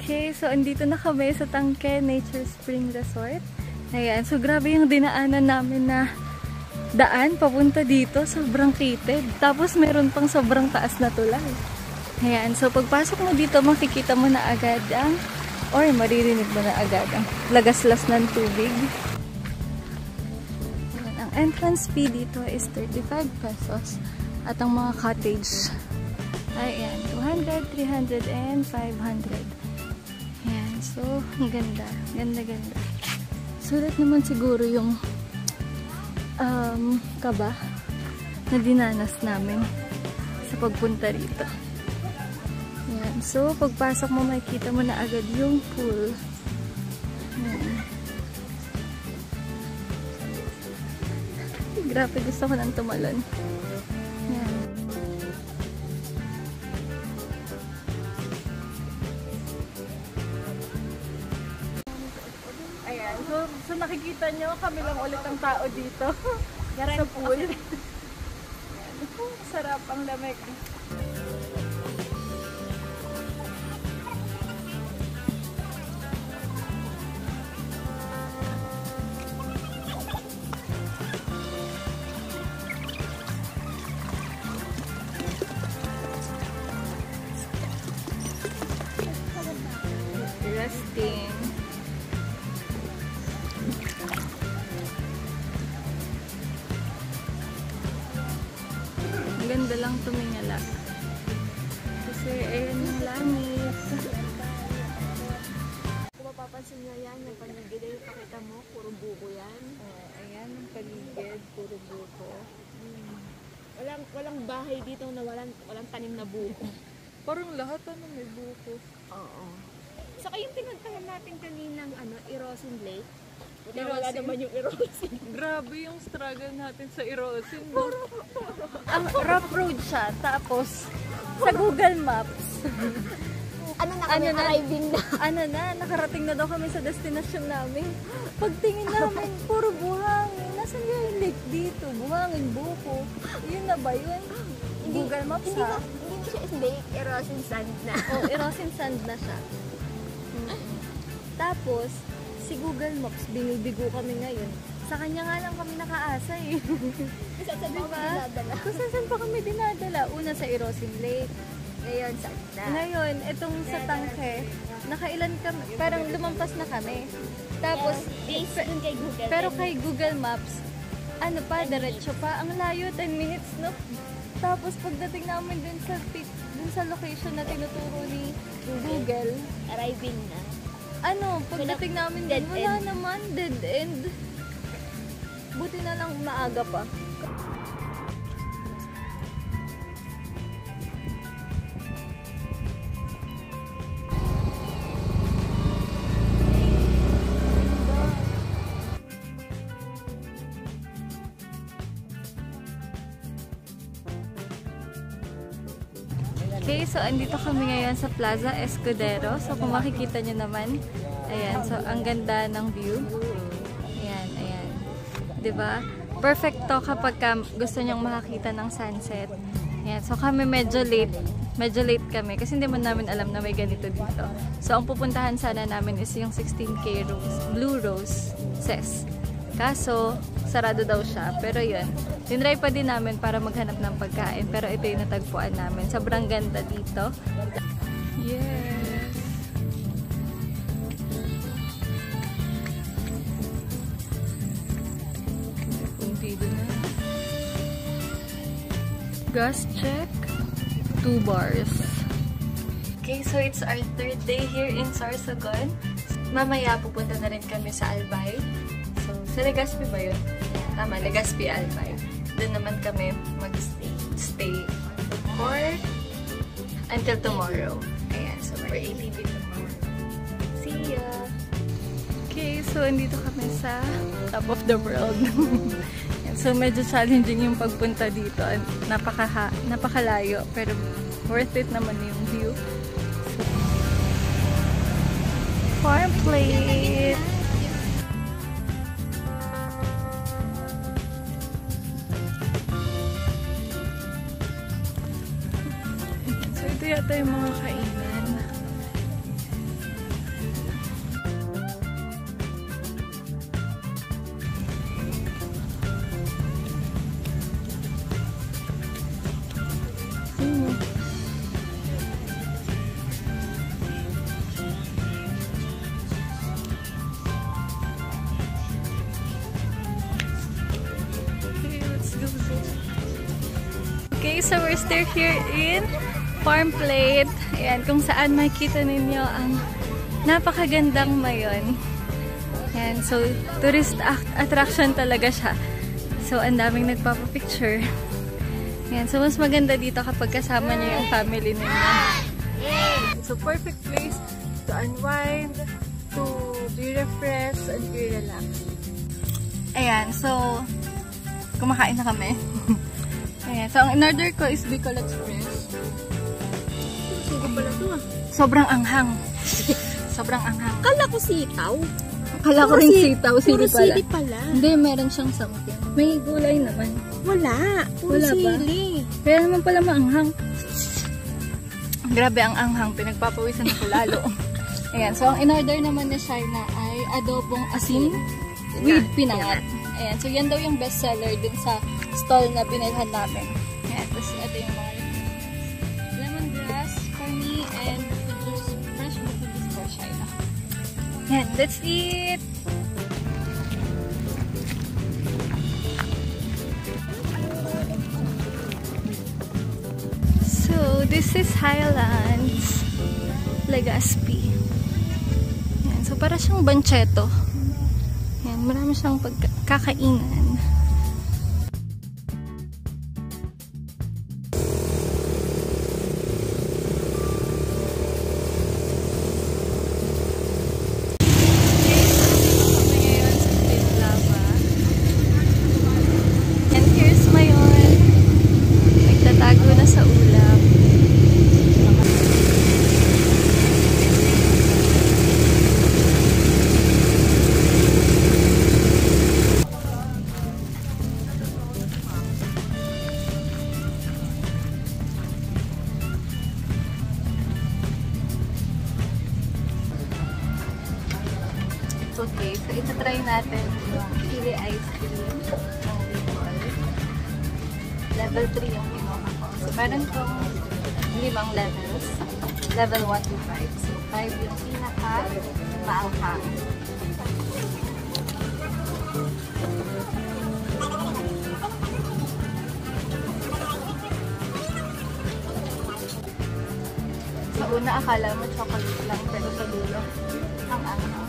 Okay, so andito na kami sa Tangke Nature Spring Resort. Ayan, so grabe yung dinaanan namin na daan papunta dito. Sobrang kitid. Tapos meron pang sobrang taas na tulay. Ayan, so pagpasok mo dito, makikita mo na agad ang, or maririnig mo na agad ang lagaslas ng tubig. Ayan, ang entrance fee dito is 35 pesos. At ang mga cottage, ayan, 200, 300, and 500. Ayan, so, ang ganda. Ganda-ganda. Sulit naman siguro yung kaba na dinanas namin sa pagpunta rito. Ayan, so, pagpasok mo, makikita mo na agad yung pool. Ayan. Grabe, gusto ko nang tumalon. Ayan. Ayan. So nakikita nyo, kami lang ulit ang tao dito. Sa pool. Sarap ang lamig. Resting. Ang ganda lang tumingala. Kasi ayun yung langit. Kung mapapansin nyo yan, yung paligid ay pakita mo, puro buko yan. Ayan ang paligid, puro buko. Walang bahay dito na walang tanim na buko. Parang lahat may buko. Oo. Saka yung pinagtahan natin kaninang Erosin Lake. Wala naman yung Erosin. Grabe yung struggle natin sa Erosin. Ang rough road siya. Tapos, sa Google Maps, arriving na. Nakarating na daw kami sa destination namin. Pagtingin namin, puro buhangin. Nasaan yung lake dito? Buhangin, buko. Yun na ba yun? Google Maps ha? Hindi siya lake, Erosin Sand na. Oo, Erosin Sand na siya. Tapos, si Google Maps, binibigo kami ngayon. Sa kanya nga lang kami nakaasa eh. Kung saan pa kami dinadala? Una sa Erosin Lake. Ngayon, saan na? Ngayon, itong sa Tangke, nakailan kami, parang lumampas na kami. Tapos, dun kay Google. pero kay Google Maps, diretso pa. Ang layo, 10 minutes, no? Tapos, pagdating namin dun sa location na tinuturo ni Google, Arriving na. Pagdating namin din, wala naman, dead end. Buti na lang maaga pa. Okay, so andito kami ngayon sa Plaza Escudero. So kung makikita nyo naman, ayan, so ang ganda ng view. Ayan, ayan. Diba? Perfect to kapag gusto nyong makakita ng sunset. Ayan, so kami medyo late. Medyo late kami kasi hindi man namin alam na may ganito dito. So ang pupuntahan sana namin is yung 16K Blue Rose Ses. Kaso, sarado daw siya. Pero yun, tinry pa din namin para maghanap ng pagkain. Pero ito yung natagpuan namin. Sobrang ganda dito. Yes! Puntido na. Gas check. 2 bars. Okay, so it's our 3rd day here in Sorsogon. Mamaya pupunta na rin kami sa Albay. Sa Legazpi ba yun? Tama, Legazpi, Albay. Doon naman kami mag-stay for until tomorrow. Ayan, so we're ATV tomorrow. See ya! Okay, so andito kami sa top of the world. So medyo challenging yung pagpunta dito. Napakalayo, pero worth it naman yung view. Farm plate! Ito yata yung mga kainan. Okay, so we're still here in Farm Plate. Ayan, kung saan makikita ninyo ang napakagandang mayon. Ayan, so tourist attraction talaga siya. So, ang daming nagpapapicture. Ayan, so mas maganda dito kapag kasama niyo yung family ninyo. So, perfect place to unwind, to be refreshed, and be relaxed. Ayan, so kumakain na kami. Ayan, so ang in-order ko is Bicol Express. Sige pala to ah. Sobrang anghang. Sobrang anghang. Kala ko sitaw. Kala ko rin sitaw, sili pala. Sili pala. Hindi, meron siyang something. May gulay naman. Wala. Puro Wala ba? sili. Kaya naman pala maanghang. Grabe ang anghang. Pinagpapawisan ako lalo. Ayan, so ang in-order naman ni Shaina ay adobong asin with pinangat. Ayan, so yan daw yung best seller din sa stall na binilhan namin. Ayan, tapos ito yung mga lemongrass for me and fresh veggies for Shaina. Ayan, let's eat! So, this is Highlands Legazpi. Ayan, so para siyang bancheto. Ayan, marami siyang pagkakainan. And here's Mayon. Nagtatago na sa ulap. Okay, so ito-try natin yung chili ice cream ng Bicol. Level 3 yung kinuha ko. So, meron kong 5 levels. Level 1 to 5. So, 5 yung pinaka-maanghang. Sa una, akala mo chocolate lang, pero sa dulo, ang anghang.